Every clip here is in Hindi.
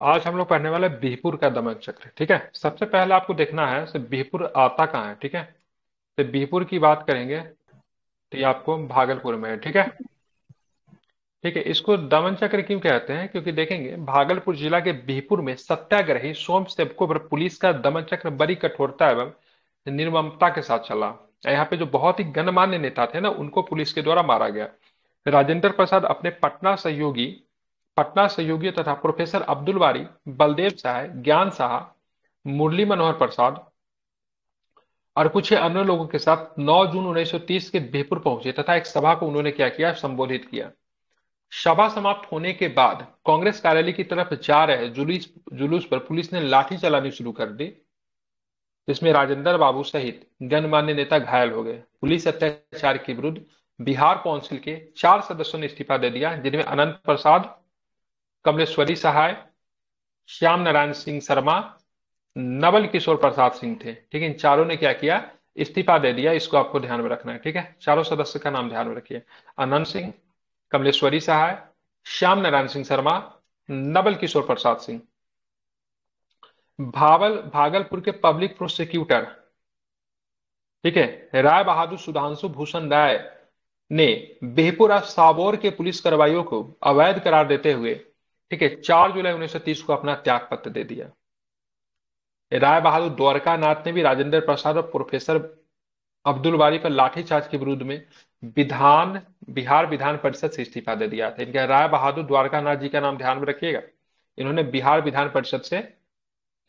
आज हम लोग पढ़ने वाले बिहपुर का दमन चक्र। ठीक है, सबसे पहले आपको देखना है कि बिहपुर आता कहाँ है। ठीक है, तो बिहपुर की बात करेंगे तो ये आपको भागलपुर में है। ठीक है, ठीक है, इसको दमन चक्र क्यों कहते हैं, क्योंकि देखेंगे भागलपुर जिला के बिहपुर में सत्याग्रही सोम सेवकों पर पुलिस का दमन चक्र बड़ी कठोरता एवं निर्ममता के साथ चला। यहाँ पे जो बहुत ही गणमान्य नेता थे ना, उनको पुलिस के द्वारा मारा गया। राजेंद्र प्रसाद अपने पटना सहयोगी तथा प्रोफेसर अब्दुल बारी, बलदेव सहाय, ज्ञान साहा, मुरली मनोहर प्रसाद और कुछ अन्य लोगों के साथ 9 जून 1930 के बिहपुर पहुंचे तथा एक सभा को उन्होंने क्या किया, संबोधित किया। सभा समाप्त होने के बाद कांग्रेस कार्यालय की तरफ जा रहे जुलूस जुलूस पर पुलिस ने लाठी चलानी शुरू कर दी, जिसमें राजेंद्र बाबू सहित गणमान्य नेता घायल हो गए। पुलिस अत्याचार के विरुद्ध बिहार काउंसिल के 4 सदस्यों ने इस्तीफा दे दिया, जिनमें अनंत प्रसाद, कमलेश्वरी सहाय, श्याम नारायण सिंह शर्मा, नवल किशोर प्रसाद सिंह थे। ठीक है, इन चारों ने क्या किया, इस्तीफा दे दिया। इसको आपको ध्यान में रखना है। ठीक है, चारों सदस्य का नाम ध्यान में रखिए। अनंत सिंह, कमलेश्वरी सहाय, श्याम नारायण सिंह शर्मा, नवल किशोर प्रसाद सिंह। भागलपुर के पब्लिक प्रोसिक्यूटर, ठीक है, राय बहादुर सुधांशु भूषण राय ने बेहपुर और साबौर के पुलिस कार्रवाइयों को अवैध करार देते हुए, ठीक है, 4 जुलाई 1930 को अपना त्याग पत्र दे दिया। राय बहादुर द्वारका नाथ ने भी राजेंद्र प्रसाद और प्रोफेसर अब्दुल बारी पर लाठीचार्ज के विरुद्ध में बिहार विधान परिषद से इस्तीफा दे दिया था। इनका राय बहादुर द्वारका नाथ जी का नाम ध्यान में रखिएगा। इन्होंने बिहार विधान परिषद से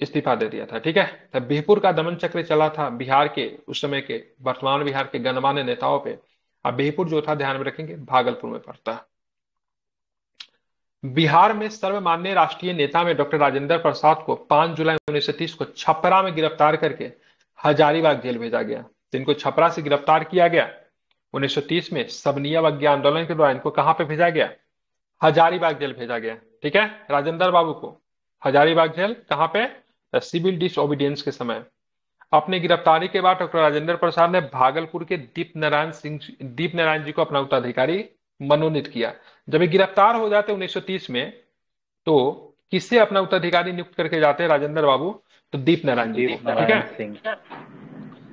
इस्तीफा दे दिया था। ठीक है, तब बिहपुर का दमन चक्र चला था बिहार के, उस समय के वर्तमान बिहार के गणमान्य नेताओं पे। अब बिहपुर जो था, ध्यान में रखेंगे, भागलपुर में पड़ता है। बिहार में सर्वमान्य राष्ट्रीय नेता में डॉक्टर राजेंद्र प्रसाद को 5 जुलाई 1930 को छपरा में गिरफ्तार करके हजारीबाग जेल भेजा गया। तो इनको छपरा से गिरफ्तार किया गया 1930 में। सबनिया अवज्ञा आंदोलन के दौरान इनको कहां पे भेजा गया, हजारीबाग जेल भेजा गया। ठीक है, राजेंद्र बाबू को हजारीबाग जेल, कहां पे, सिविल डिसओबीडियंस के समय। अपनी गिरफ्तारी के बाद डॉक्टर राजेंद्र प्रसाद ने भागलपुर के दीप नारायण जी को अपना उत्तराधिकारी मनोनीत किया। जब ये गिरफ्तार हो जाते 1930 में, तो किससे अपना उत्तराधिकारी नियुक्त करके जाते हैं राजेंद्र बाबू, तो दीप नारायण जी को। दीप ठीक है, नारायण सिंह।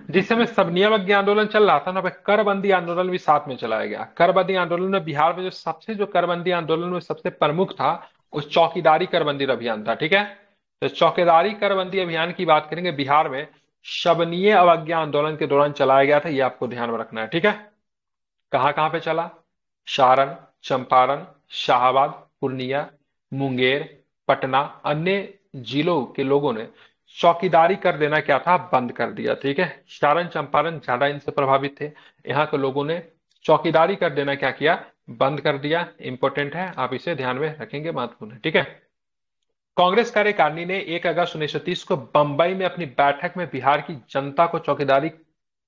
जिस समय सबनियामज्ञ आंदोलन चल रहा था ना, पे करबंदी आंदोलन भी साथ में चलाया गया। करबंदी आंदोलन में बिहार में जो करबंदी आंदोलन में सबसे प्रमुख था, वो चौकीदारी करबंदी अभियान था। ठीक है, तो चौकीदारी करबंदी अभियान की बात करेंगे, बिहार में शबनीय अवज्ञा आंदोलन के दौरान चलाया गया था। ये आपको ध्यान में रखना है। ठीक है, कहां कहां पे चला, सारण, चंपारण, शाहाबाद, पूर्णिया, मुंगेर, पटना, अन्य जिलों के लोगों ने चौकीदारी कर देना क्या था, बंद कर दिया। ठीक है, सारण चंपारण ज्यादा इनसे प्रभावित थे। यहाँ के लोगों ने चौकीदारी कर देना क्या किया, बंद कर दिया। इंपॉर्टेंट है, आप इसे ध्यान में रखेंगे, महत्वपूर्ण है। ठीक है, कांग्रेस कार्यकारिणी ने 1 अगस्त 1930 को बंबई में अपनी बैठक में बिहार की जनता को चौकीदारी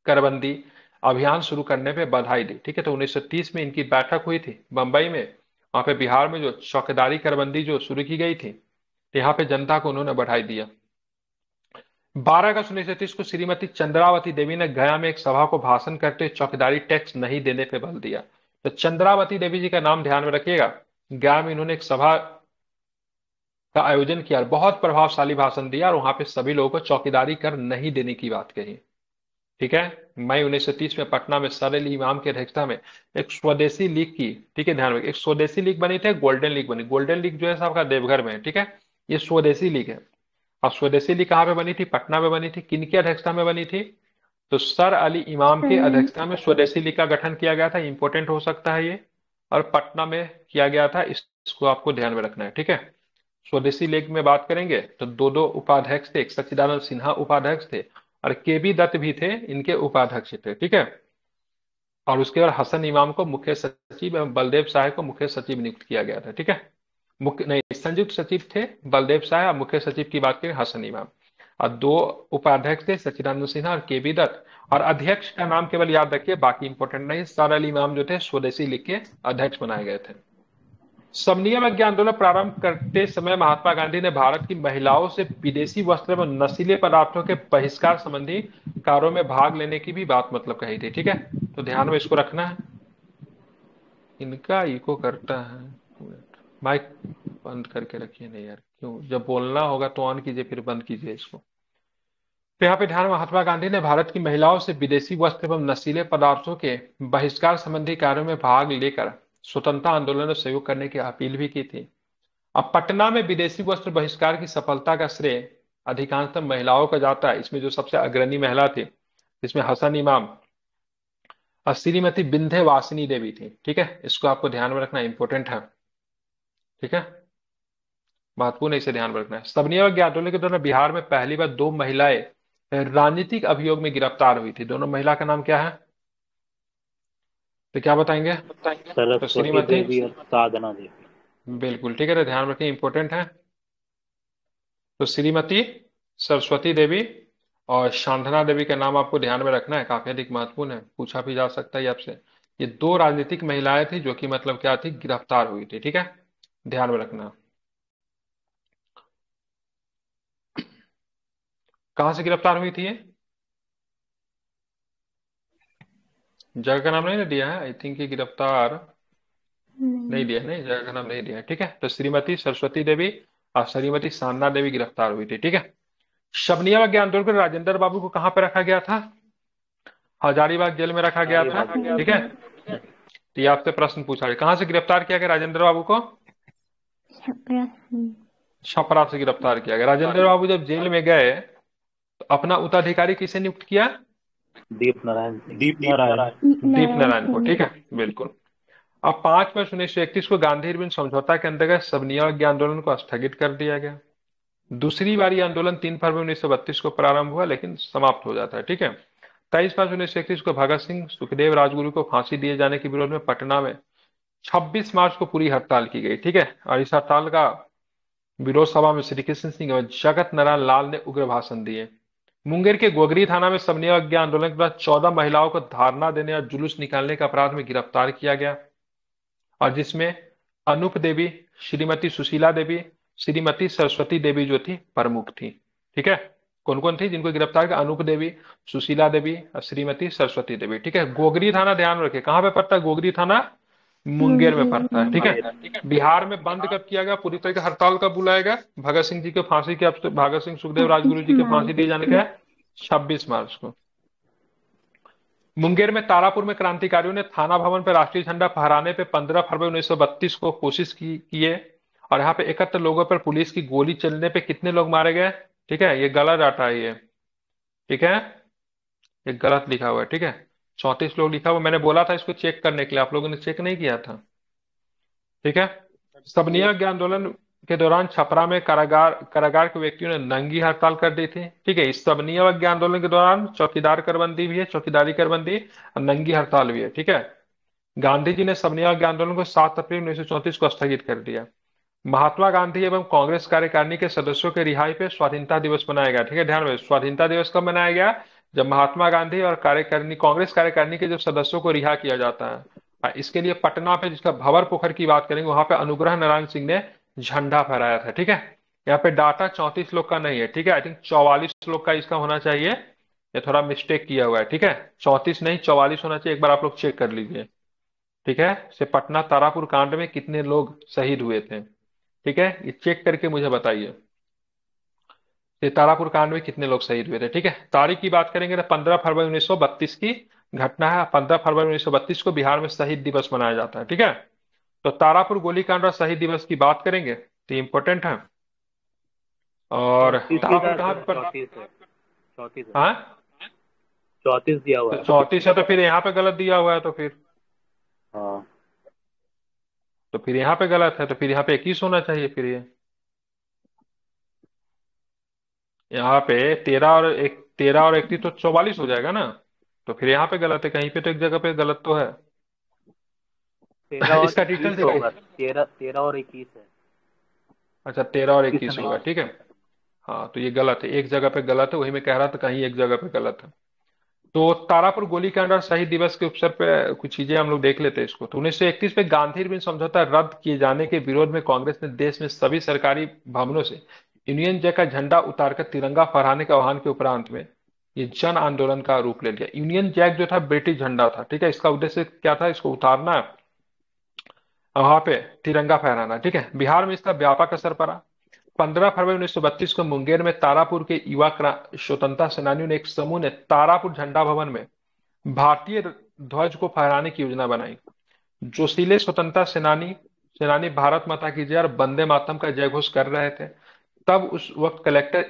करबंदी अभियान शुरू करने पे बधाई दी। ठीक है, तो 1930 में इनकी बैठक हुई थी बंबई में। वहां पे बिहार में जो चौकीदारी करबंदी जो शुरू की गई थी, तो यहाँ पे जनता को उन्होंने बधाई दिया। 12 अगस्त 1930 को श्रीमती चंद्रावती देवी ने गया में एक सभा को भाषण करते हुए चौकीदारी टैक्स नहीं देने पे बल दिया। तो चंद्रावती देवी जी का नाम ध्यान में रखिएगा। गया में इन्होंने एक सभा का आयोजन किया, बहुत प्रभावशाली भाषण दिया और वहां पे सभी लोगों को चौकीदारी कर नहीं देने की बात कही। ठीक है, मई 1930 में पटना में सर अली इमाम की अध्यक्षता में एक स्वदेशी लीग की, ठीक है, ध्यान में, एक स्वदेशी लीग बनी थी, गोल्डन लीग बनी। गोल्डन लीग जो है सबका देवघर में है। ठीक है, ये स्वदेशी लीग है। अब स्वदेशी लीग कहाँ पे बनी थी, पटना में बनी थी। किनकी अध्यक्षता में बनी थी, तो सर अली इमाम के अध्यक्षता में स्वदेशी लीग का गठन किया गया था। इंपॉर्टेंट हो सकता है ये, और पटना में किया गया था। इसको आपको ध्यान में रखना है। ठीक है, स्वदेशी लीग में बात करेंगे तो दो दो उपाध्यक्ष थे, एक सच्चिदानंद सिन्हा उपाध्यक्ष थे और के बी दत्त भी थे, इनके उपाध्यक्ष थे। ठीक है, और उसके बाद हसन इमाम को मुख्य सचिव एवं बलदेव सहाय को मुख्य सचिव नियुक्त किया गया था। ठीक है, मुख्य नहीं, संयुक्त सचिव थे बलदेव सहाय और मुख्य सचिव की बात करें हसन इमाम। और दो उपाध्यक्ष थे, सच्चिदानंद सिन्हा और के बी दत्त। और अध्यक्ष का नाम केवल याद रखिए, बाकी इंपॉर्टेंट नहीं। सर अली इमाम जो थे स्वदेशी लीग के अध्यक्ष बनाए गए थे। समनियम अज्ञा आंदोलन प्रारंभ करते समय महात्मा गांधी ने भारत की महिलाओं से विदेशी वस्त्र एवं नशीले पदार्थों के बहिष्कार संबंधी कार्यों में भाग लेने की भी बात मतलब कही थी। ठीक है, तो ध्यान में इसको रखना है। इनका इको करता है। माइक बंद करके रखिए। नहीं यार, क्यों? जब बोलना होगा तो ऑन कीजिए, फिर बंद कीजिए इसको। तो यहाँ पे ध्यान, महात्मा गांधी ने भारत की महिलाओं से विदेशी वस्त्र एवं नशीले पदार्थों के बहिष्कार संबंधी कार्यों में भाग लेकर स्वतंत्रता आंदोलन में सहयोग करने की अपील भी की थी। अब पटना में विदेशी वस्त्र बहिष्कार की सफलता का श्रेय अधिकांशतः महिलाओं का जाता है। इसमें जो सबसे अग्रणी महिला थी, इसमें हसन इमाम और श्रीमती विंध्यवासिनी देवी थी। ठीक है, इसको आपको ध्यान में रखना, इंपॉर्टेंट है। ठीक है, महत्वपूर्ण है, इसे ध्यान में रखना है। सबनिया आंदोलन के दौरान बिहार में पहली बार दो महिलाएं राजनीतिक अभियोग में गिरफ्तार हुई थी। दोनों महिला का नाम क्या है? तो क्या बताएंगे? तो सरस्वती श्रीमती, देवी और साधना देवी। बिल्कुल ठीक है, तो ध्यान रखें, इंपॉर्टेंट है। तो श्रीमती सरस्वती देवी और शांतना देवी का नाम आपको ध्यान में रखना है, काफी अधिक महत्वपूर्ण है, पूछा भी जा सकता है आपसे। ये दो राजनीतिक महिलाएं थी जो कि मतलब क्या थी, गिरफ्तार हुई थी। ठीक है, ध्यान में रखना। कहां से गिरफ्तार हुई थी ये? जगह का नाम नहीं ना दिया है, आई थिंक ये गिरफ्तार नहीं दिया है, नहीं, जगह का नाम नहीं दिया है। ठीक है, तो श्रीमती सरस्वती देवी और श्रीमती शांतना देवी गिरफ्तार हुई थी। ठीक है, शबनिया वज्ञ आंदोलन में राजेंद्र बाबू को कहां पर रखा गया था? हजारीबाग जेल में रखा गया हजारी था। बाग ठीक है, तो ये आपसे प्रश्न पूछा है, कहां से गिरफ्तार किया गया राजेंद्र बाबू को? छपरा से गिरफ्तार किया गया। राजेंद्र बाबू जब जेल में गए तो अपना उत्तराधिकारी किसे नियुक्त किया? दीप नारायण सिंह। दीप नारायण। दीप नारायण को। ठीक है, बिल्कुल। अब 5 मार्च 1931 को गांधी इरविन समझौता के अंतर्गत सबनिया आंदोलन को स्थगित कर दिया गया। दूसरी बार ये आंदोलन 3 फरवरी 1932 को प्रारंभ हुआ, लेकिन समाप्त हो जाता है। ठीक है, 23 मार्च 1931 को भगत सिंह सुखदेव राजगुरु को फांसी दिए जाने के विरोध में पटना में 26 मार्च को पूरी हड़ताल की गई। ठीक है, और इस हड़ताल का विरोध सभा में श्री कृष्ण सिंह और जगत नारायण लाल ने उग्र भाषण दिए। मुंगेर के गोगरी थाना में सबनिया आंदोलन के बाद 14 महिलाओं को धारणा देने और जुलूस निकालने के अपराध में गिरफ्तार किया गया, और जिसमें अनूप देवी, श्रीमती सुशीला देवी, श्रीमती सरस्वती देवी जो थी प्रमुख थी। ठीक है, कौन कौन थी जिनको गिरफ्तार किया? अनूप देवी, सुशीला देवी और श्रीमती सरस्वती देवी। ठीक है, गोगरी थाना ध्यान रखे, कहां पे पड़ता है गोगरी थाना? मुंगेर में पड़ता है। ठीक है, बिहार में बंद कब किया गया, पूरी तरह से हड़ताल कब बुलाया गया? भगत सिंह जी के फांसी के भगत सिंह सुखदेव राजगुरु जी के फांसी दिए जाने का 26 मार्च को। मुंगेर में तारापुर में क्रांतिकारियों ने थाना भवन पर राष्ट्रीय झंडा फहराने पे 15 फरवरी 1932 को कोशिश किए, और यहाँ पे 71 लोगों पर पुलिस की गोली चलने पे कितने लोग मारे गए? ठीक है, ये गलत डाटा है ये। ठीक है, ये गलत लिखा हुआ है। ठीक है, 34 लोग लिखा हुआ, मैंने बोला था इसको चेक करने के लिए, आप लोगों ने चेक नहीं किया था। ठीक है, सबनिया के आंदोलन के दौरान छपरा में कारागार कारागार के व्यक्तियों ने नंगी हड़ताल कर दी थी। ठीक है, इस सबनिया के आंदोलन के दौरान चौकीदार करबंदी भी है, चौकीदारी करबंदी और नंगी हड़ताल भी है। ठीक है, गांधी जी ने सबनिया के आंदोलन को 7 अप्रैल 1934 को स्थगित कर दिया। महात्मा गांधी एवं कांग्रेस कार्यकारिणी के सदस्यों के रिहाई पे स्वाधीनता दिवस मनाया गया। ठीक है, ध्यान रहे, स्वाधीनता दिवस कब मनाया गया? जब महात्मा गांधी और कार्यकारिणी, कांग्रेस कार्यकारिणी के जो सदस्यों को रिहा किया जाता है। और इसके लिए पटना पे, जिसका भंवर पोखर की बात करेंगे, वहां पे अनुग्रह नारायण सिंह ने झंडा फहराया था। ठीक है, यहाँ पे डाटा 34 लोग का नहीं है। ठीक है, आई थिंक 44 लोग का इसका होना चाहिए, ये थोड़ा मिस्टेक किया हुआ है। ठीक है, 34 नहीं 44 होना चाहिए, एक बार आप लोग चेक कर लीजिए। ठीक है, से पटना तारापुर कांड में कितने लोग शहीद हुए थे? ठीक है, ये चेक करके मुझे बताइए, ये तारापुर कांड में कितने लोग शहीद हुए थे। ठीक है, तारीख की बात करेंगे तो 15 फरवरी 1932 की घटना है। 15 फरवरी 1932 को बिहार में शहीद दिवस मनाया जाता है। ठीक है, तो तारापुर गोलीकांड और शहीद दिवस की बात करेंगे तो इम्पोर्टेंट है। और 34 तारापुर लिखा है कहाँ सर, पर? 34 है। 34 है। हाँ, 34 दिया हुआ तो है। 34 है, तो फिर यहाँ पे गलत दिया हुआ है, तो फिर हाँ। यहाँ पे गलत है, तो फिर यहाँ पे 21 होना चाहिए फिर ये। यहाँ पे 13 और 31 तो 44 हो जाएगा ना, तो फिर यहाँ पे गलत है, कहीं पे तो एक जगह पे गलत तो है। 13 और इसका डिटेल 21 होगा। 13 और 21 है। अच्छा, 13 और 21 नहीं। होगा। ठीक है, हाँ, तो ये गलत है, एक जगह पे गलत है, वही मैं कह रहा था कहीं एक जगह पे गलत है। तो तारापुर गोलीकांड और शहीद दिवस के अवसर पे कुछ चीजें हम लोग देख लेते हैं इसको। तो 1931 में गांधी इरविन समझौता रद्द किए जाने के विरोध में कांग्रेस ने देश में सभी सरकारी भवनों से यूनियन जैक का झंडा उतारकर तिरंगा फहराने के आह्वान के उपरांत में ये जन आंदोलन का रूप ले लिया। यूनियन जैक जो था ब्रिटिश झंडा था। ठीक है, इसका उद्देश्य क्या था? इसको उतारना वहां पे तिरंगा फहराना, ठीक है। बिहार में इसका व्यापक असर पड़ा। 15 फरवरी 1932 को मुंगेर में तारापुर के स्वतंत्रता सेनानियों ने एक समूह ने तारापुर झंडा भवन में भारतीय ध्वज को फहराने की योजना बनाई। जोशीले स्वतंत्रता सेनानी सेनानी भारत माता की जय और वंदे मातरम का जय घोष कर रहे थे। तब उस वक्त कलेक्टर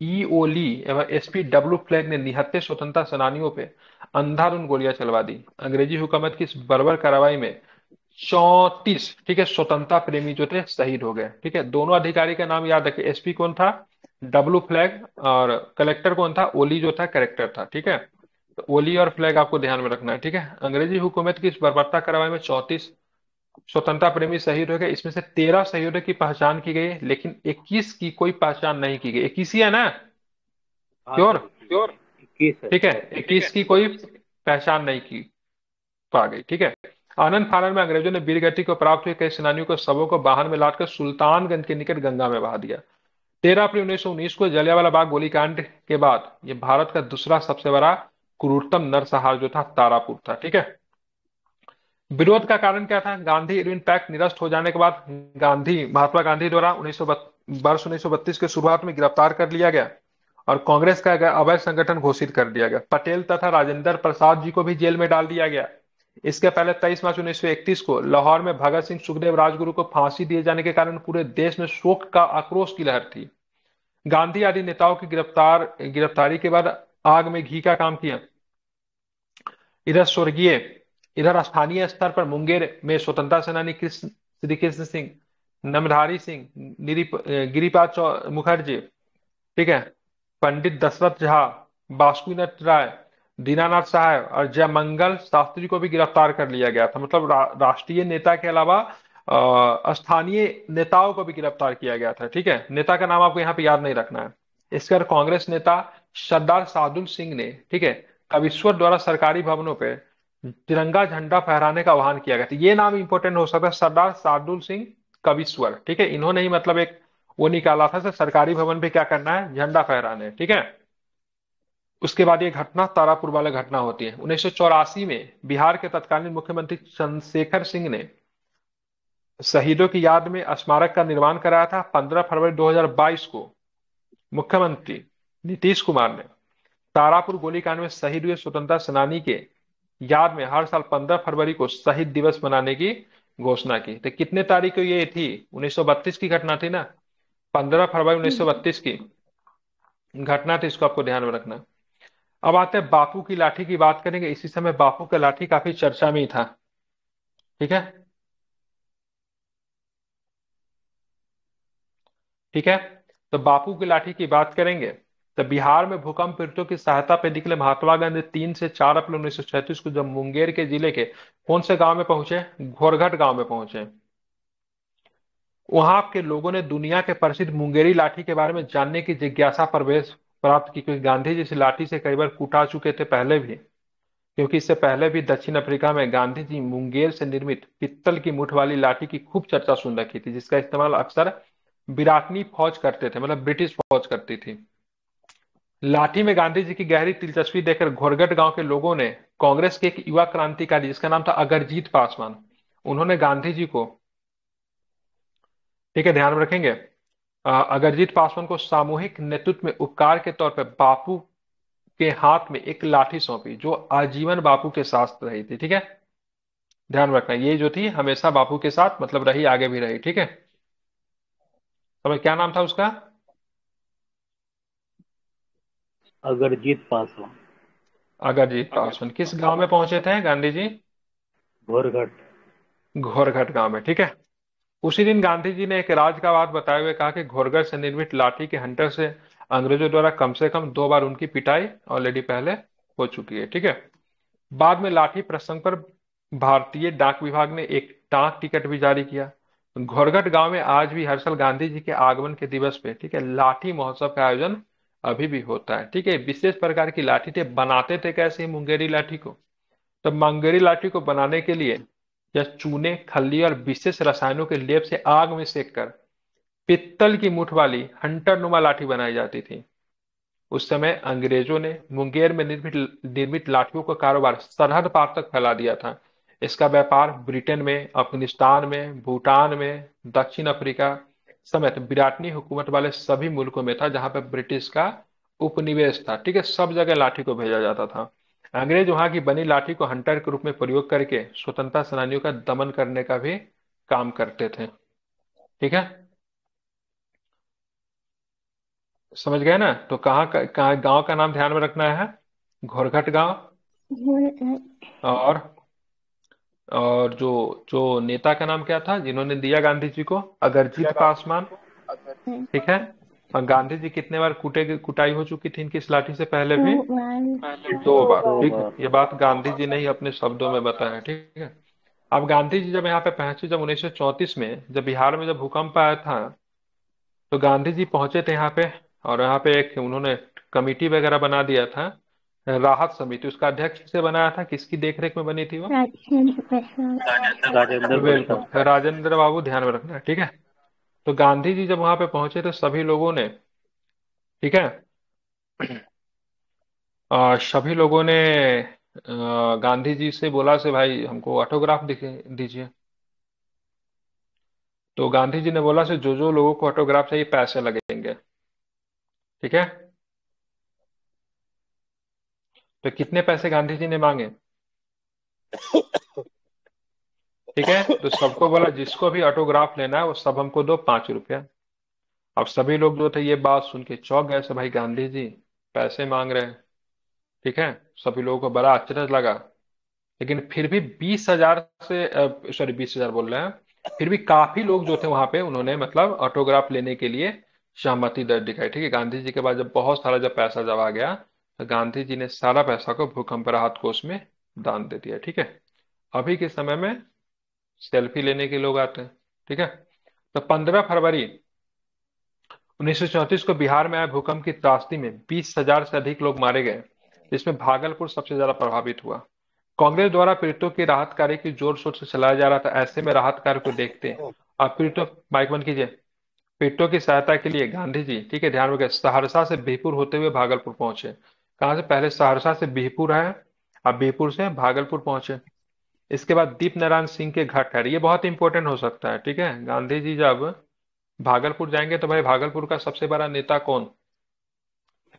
ईओली एवं एसपी डब्ल्यू फ्लैग ने निहत्थे स्वतंत्रता सेनानियों पे अंधाधुंध गोलियां चलवा दी। अंग्रेजी हुकूमत की इस बर्बर कार्रवाई में 34, ठीक है, स्वतंत्रता प्रेमी जो थे शहीद हो गए, ठीक है। दोनों अधिकारी का नाम याद रखिए, एसपी कौन था, डब्ल्यू फ्लैग, और कलेक्टर कौन था, ओली जो था कलेक्टर था, ठीक है। तो ओली और फ्लैग आपको ध्यान में रखना है, ठीक है। अंग्रेजी हुकूमत की इस बर्बरता कार्रवाई में 34 स्वतंत्रता प्रेमी शहीद हो गए। इसमें से 13 शहीदों की पहचान की गई, लेकिन 21 की कोई पहचान नहीं की गई। 21 ही है ना? हाँ श्योर? सर, 21 है। ठीक है, 21 की कोई पहचान नहीं की पा गई, ठीक है। आनंद फानन में अंग्रेजों ने वीरगति को प्राप्त हुए कई सेनानियों को शवों को वाहन में लादकर सुल्तानगंज के निकट गंगा में बहा दिया। 13 अप्रैल 1919 को जलियांवाला बाग गोलीकांड के बाद ये भारत का दूसरा सबसे बड़ा क्रूरतम नरसंहार जो था तारापुर था, ठीक है। विरोध का कारण क्या था? गांधी इरविन पैक्ट निरस्त हो जाने के बाद महात्मा गांधी द्वारा 1932 के शुरुआत में गिरफ्तार कर लिया गया और कांग्रेस का अवैध संगठन घोषित कर दिया गया। पटेल तथा राजेंद्र प्रसाद जी को भी जेल में डाल दिया गया। इसके पहले 23 मार्च 1931 को लाहौर में भगत सिंह सुखदेव राजगुरु को फांसी दिए जाने के कारण पूरे देश में शोक का आक्रोश की लहर थी। गांधी आदि नेताओं की गिरफ्तारी के बाद आग में घी का काम किया। इधर स्वर्गीय इधर स्थानीय स्तर पर मुंगेर में स्वतंत्रता सेनानी श्री कृष्ण सिंह, नमधारी सिंह, गिरिपाद मुखर्जी, ठीक है, पंडित दशरथ झा, बासुकीनाथ राय, दीनानाथ साहब और जयमंगल शास्त्री को भी गिरफ्तार कर लिया गया था। मतलब राष्ट्रीय नेता के अलावा स्थानीय नेताओं को भी गिरफ्तार किया गया था, ठीक है। नेता का नाम आपको यहाँ पे याद नहीं रखना है। इसके बाद कांग्रेस नेता सरदार सादुल सिंह ने, ठीक है, कविश्वर द्वारा सरकारी भवनों पे तिरंगा झंडा फहराने का आह्वान किया गया था। ये नाम इंपॉर्टेंट हो सकता है, सरदार सादुल सिंह कविश्वर, ठीक है। इन्होंने ही मतलब एक वो निकाला था, सरकारी भवन पे क्या करना है, झंडा फहराने, ठीक है। उसके बाद ये घटना तारापुर वाला घटना होती है। 1984 में बिहार के तत्कालीन मुख्यमंत्री चंद्रशेखर सिंह ने शहीदों की याद में स्मारक का निर्माण कराया था। 15 फरवरी 2022 को मुख्यमंत्री नीतीश कुमार ने तारापुर गोलीकांड में शहीद हुए स्वतंत्रता सेनानी के याद में हर साल 15 फरवरी को शहीद दिवस मनाने की घोषणा की। तो कितने तारीख को ये थी? 1932 की घटना थी ना, 15 फरवरी 1932 की घटना थी। इसको आपको ध्यान में रखना। अब आते हैं बापू की लाठी की बात करेंगे। इसी समय बापू का लाठी काफी चर्चा में ही था, ठीक है, ठीक है। तो बापू की लाठी की बात करेंगे तो बिहार में भूकंप पीड़ितों की सहायता पे निकले महात्मा गांधी 3 से 4 अप्रैल 1936 को जब मुंगेर के जिले के कौन से गांव में पहुंचे? घोरघट गांव में पहुंचे। वहां के लोगों ने दुनिया के प्रसिद्ध मुंगेरी लाठी के बारे में जानने की जिज्ञासा प्रवेश प्राप्त की, क्योंकि गांधी जी इस लाठी से कई बार कूटा चुके थे पहले भी। क्योंकि इससे पहले भी दक्षिण अफ्रीका में गांधी जी मुंगेर से निर्मित पित्तल की मुठ वाली लाठी की खूब चर्चा सुन रखी थी, जिसका इस्तेमाल अक्सर बिराटनी फौज करते थे, मतलब ब्रिटिश फौज करती थी। लाठी में गांधी जी की गहरी दिलचस्पी देखकर घोरगट गांव के लोगों ने कांग्रेस के एक युवा क्रांतिकारी जिसका नाम था अगरजीत पासवान, उन्होंने गांधी जी को, ठीक है, ध्यान में रखेंगे, अगरजीत पासवान को सामूहिक नेतृत्व में उपकार के तौर पर बापू के हाथ में एक लाठी सौंपी जो आजीवन बापू के साथ रही थी, ठीक है। ध्यान रखना, ये जो थी हमेशा बापू के साथ मतलब रही, आगे भी रही, ठीक है। समझ, क्या नाम था उसका? अगरजीत पासवान। अगरजीत पासवान। किस गांव में पहुंचे थे गांधी जी? घोरघट। घोरघट गांव में, ठीक है। उसी दिन गांधी जी ने एक राज का बात बताए हुए कहा कि घोरघट से निर्मित लाठी के हंटर से अंग्रेजों द्वारा कम से कम 2 बार उनकी पिटाई ऑलरेडी पहले हो चुकी है, ठीक है। बाद में लाठी प्रसंग पर भारतीय डाक विभाग ने एक डाक टिकट भी जारी किया। घोरघट गांव में आज भी हर साल गांधी जी के आगमन के दिवस पे, ठीक है, लाठी महोत्सव का आयोजन अभी भी होता है, ठीक है। विशेष प्रकार की लाठी थे, बनाते थे कैसे मुंगेरी लाठी को? तो मुंगेरी लाठी को बनाने के लिए या चूने, खल्ली और विशेष रसायनों के लेप से आग में सेक कर पित्तल की मुठ वाली हंटर नुमा लाठी बनाई जाती थी। उस समय अंग्रेजों ने मुंगेर में निर्मित निर्मित लाठियों का कारोबार सरहद पार तक फैला दिया था। इसका व्यापार ब्रिटेन में, अफगानिस्तान में, भूटान में, दक्षिण अफ्रीका समेत बिराटनी हुकूमत वाले सभी मुल्कों में था जहां पर ब्रिटिश का उपनिवेश था। ठीक है, सब जगह लाठी को भेजा जाता था। अंग्रेज वहां की बनी लाठी को हंटर के रूप में प्रयोग करके स्वतंत्रता सेनानियों का दमन करने का भी काम करते थे। ठीक है, समझ गए ना? तो कहाँ गांव का नाम ध्यान में रखना है, घोरघट गांव। और और जो जो नेता का नाम क्या था जिन्होंने दिया गांधी जी को? अगरजीत पासवान। ठीक है। और गांधी जी कितने बार कुटाई हो चुकी थी इनकी इस लाठी से पहले भी? 2 बार। दो ठीक है, बार ये बात गांधी जी ने ही अपने शब्दों में बताया। ठीक है। अब गांधी जी जब यहाँ पे पहुंचे, जब 1934 में जब बिहार में जब भूकंप आया था, तो गांधी जी पहुंचे थे यहाँ पे। और यहाँ पे एक उन्होंने कमेटी वगैरह बना दिया था, राहत समिति। उसका अध्यक्ष किसे बनाया था, किसकी देखरेख में बनी थी वो? राजेंद्र बिल्कुल, प्रसाद। राजेंद्र बाबू, ध्यान में रखना है। ठीक है। तो गांधी जी जब वहां पे पहुंचे तो सभी लोगों ने, ठीक है, सभी लोगों ने गांधी जी से बोला से भाई हमको ऑटोग्राफ दिखे दीजिए। तो गांधी जी ने बोला से जो जो लोगों को ऑटोग्राफ चाहिए पैसे लगेंगे। ठीक है। तो कितने पैसे गांधी जी ने मांगे? ठीक है, तो सबको बोला जिसको भी ऑटोग्राफ लेना है वो सब हमको दो 5 रुपया। अब सभी लोग जो थे ये बात सुन के चौंक गए से भाई गांधी जी पैसे मांग रहे हैं। ठीक है, सभी लोगों को बड़ा आश्चर्य लगा। लेकिन फिर भी 20,000 से, सॉरी 20,000 बोल रहे हैं, फिर भी काफी लोग जो थे वहां पे उन्होंने मतलब ऑटोग्राफ लेने के लिए सहमति दर्ज दिखाई। ठीक है, गांधी जी के बाद जब बहुत सारा जब पैसा जब आ गया, तो गांधी जी ने सारा पैसा को भूकंप राहत कोष में दान दे दिया। ठीक है। अभी के समय में सेल्फी लेने के लोग आते हैं। ठीक है। तो 15 फरवरी 1934 को बिहार में आए भूकंप की त्रासदी में 20,000 से अधिक लोग मारे गए, जिसमें भागलपुर सबसे ज्यादा प्रभावित हुआ। कांग्रेस द्वारा पीड़ितों की राहत कार्य की जोर शोर से चलाया जा रहा था। ऐसे में राहत कार्य को देखते और पीड़ितों, माइक बंद कीजिए, पीड़ितों की सहायता के लिए गांधी जी, ठीक है ध्यान रखिए, सहरसा से बिहपुर होते हुए भागलपुर पहुंचे। कहां से? पहले सहरसा से बिहपुर है, अब बिहपुर से भागलपुर पहुंचे। इसके बाद दीप नारायण सिंह के घर ठहरे। ये बहुत इंपॉर्टेंट हो सकता है। ठीक है, गांधी जी जब भागलपुर जाएंगे तो भाई भागलपुर का सबसे बड़ा नेता कौन?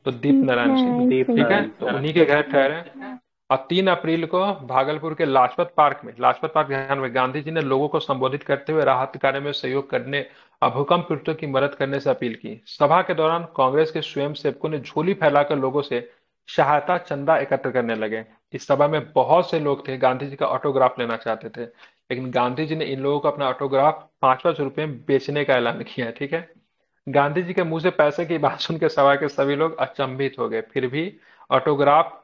तो दीप नारायण सिंह। दीप ठीक है, नारायण तो सिंह। उन्हीं के घर ठहरे। और 3 अप्रैल को भागलपुर के लाजपत पार्क में, लाजपत पार्क ध्यान में, गांधी जी ने लोगों को संबोधित करते हुए राहत कार्य में सहयोग करने और भूकंप पीड़ितों की मदद करने से अपील की। सभा के दौरान कांग्रेस के स्वयंसेवकों ने झोली फैलाकर लोगों से सहायता चंदा एकत्र करने लगे। इस सभा में बहुत से लोग थे गांधी जी का ऑटोग्राफ लेना चाहते थे, लेकिन गांधी जी ने इन लोगों को अपना ऑटोग्राफ 5-5 रुपए में बेचने का ऐलान किया है। ठीक है, गांधी जी के मुंह से पैसे की बात सुन के सभा के सभी लोग अचंभित हो गए। फिर भी ऑटोग्राफ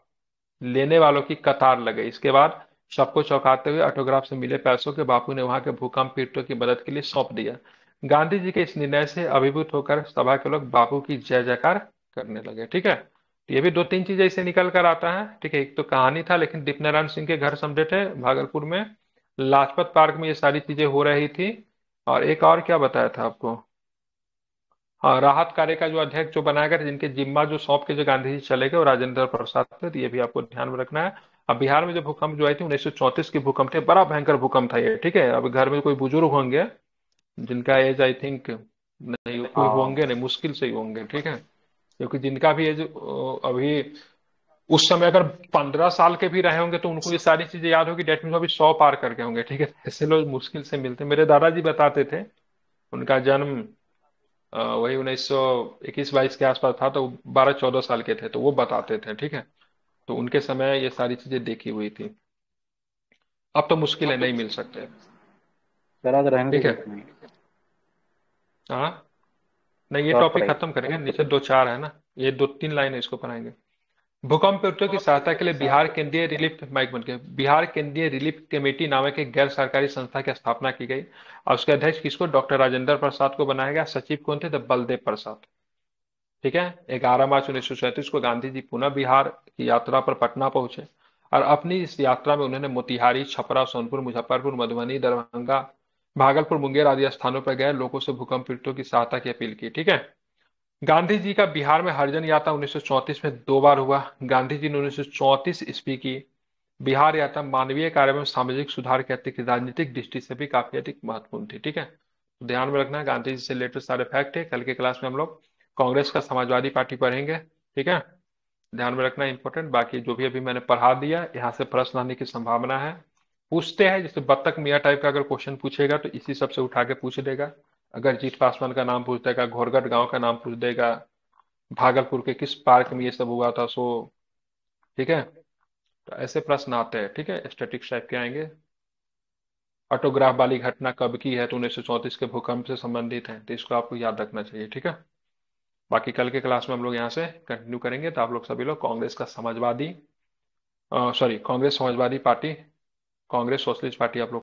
लेने वालों की कतार लग गई। इसके बाद सबको चौंकाते हुए ऑटोग्राफ से मिले पैसों के बापू ने वहां के भूकंप पीड़ितों की मदद के लिए सौंप दिया। गांधी जी के इस निर्णय से अभिभूत होकर सभा के लोग बापू की जय जयकार करने लगे। ठीक है, तो ये भी 2-3 चीजें इससे निकल कर आता है। ठीक है, एक तो कहानी था, लेकिन दीपनारायण सिंह के घर समझे थे भागलपुर में, लाजपत पार्क में ये सारी चीजें हो रही थी। और एक और क्या बताया था आपको? हाँ, राहत कार्य का जो अध्यक्ष जो बनाया गया, जिनके जिम्मा जो सौंप के जो गांधी जी चले गए, वो राजेंद्र प्रसाद थे। तो ये भी आपको ध्यान में रखना है। अब बिहार में जो भूकंप जो आई थी 1934 की भूकंप थे, बड़ा भयंकर भूकंप था ये। ठीक है, अब घर में कोई बुजुर्ग होंगे जिनका एज आई थिंक, नहीं कोई हाँ। होंगे नहीं, मुश्किल से ही होंगे। ठीक है, क्योंकि जिनका भी एज अभी उस समय अगर 15 साल के भी रहे होंगे तो उनको ये सारी चीजें याद होगी, डेट मीन अभी 100 पार करके होंगे। ठीक है, ऐसे लोग मुश्किल से मिलते। मेरे दादाजी बताते थे, उनका जन्म वही 1921-22 के आसपास था, तो 12-14 साल के थे, तो वो बताते थे। ठीक है, तो उनके समय ये सारी चीजें देखी हुई थी। अब तो मुश्किल है, नहीं मिल सकते। चला तो रहने दे ठीक है। कुछ नहीं। हाँ, नहीं ये शॉर्ट टॉपिक पढ़ाई। खत्म करेंगे, नीचे 2-4 है ना, ये 2-3 लाइन है, इसको पढ़ाएंगे। भूकंप पीड़ितों की सहायता के लिए बिहार केंद्रीय रिलीफ, माइक बन के, बिहार केंद्रीय रिलीफ कमेटी नामक एक गैर सरकारी संस्था की स्थापना की गई। और उसके अध्यक्ष किसको? डॉक्टर राजेंद्र प्रसाद को बनाया गया। सचिव कौन थे? तो बलदेव प्रसाद। ठीक है, 11 मार्च 1937 को गांधी जी पुनः बिहार की यात्रा पर पटना पहुंचे। और अपनी इस यात्रा में उन्होंने मोतिहारी, छपरा, सोनपुर, मुजफ्फरपुर, मधुबनी, दरभंगा, भागलपुर, मुंगेर आदि स्थानों पर गए लोगों से भूकंप पीड़ितों की सहायता की अपील की। ठीक है, गांधी जी का बिहार में हरिजन यात्रा 1934 में 2 बार हुआ। गांधी जी ने 1934 ईस्वी की बिहार यात्रा मानवीय कार्य में सामाजिक सुधार के अतिरिक्त राजनीतिक दृष्टि से भी काफी अधिक महत्वपूर्ण थी। ठीक है, तो ध्यान में रखना, गांधी जी से रिलेटेड सारे फैक्ट है। कल के क्लास में हम लोग कांग्रेस का समाजवादी पार्टी पढ़ेंगे। ठीक है, ध्यान में रखना इंपॉर्टेंट। बाकी जो भी अभी मैंने पढ़ा दिया, यहाँ से प्रश्न आने की संभावना है। पूछते हैं, जैसे बत्तख मियाँ टाइप का अगर क्वेश्चन पूछेगा तो इसी सब से उठा के पूछ देगा। अगर जीत पासवान का नाम पूछ देगा, घोरगढ़ गांव का नाम पूछ देगा, भागलपुर के किस पार्क में ये सब हुआ था, सो ठीक है, तो ऐसे प्रश्न आते हैं। ठीक है, स्टैटिक्स टाइप के आएंगे। ऑटोग्राफ वाली घटना कब की है, तो 1934 के भूकंप से संबंधित है, तो इसको आपको याद रखना चाहिए। ठीक है, बाकी कल के क्लास में हम लोग यहाँ से कंटिन्यू करेंगे। तो आप लोग सभी लोग कांग्रेस का Samajwadi, sorry, Congress Samajwadi party, Congress socialist party आप लोग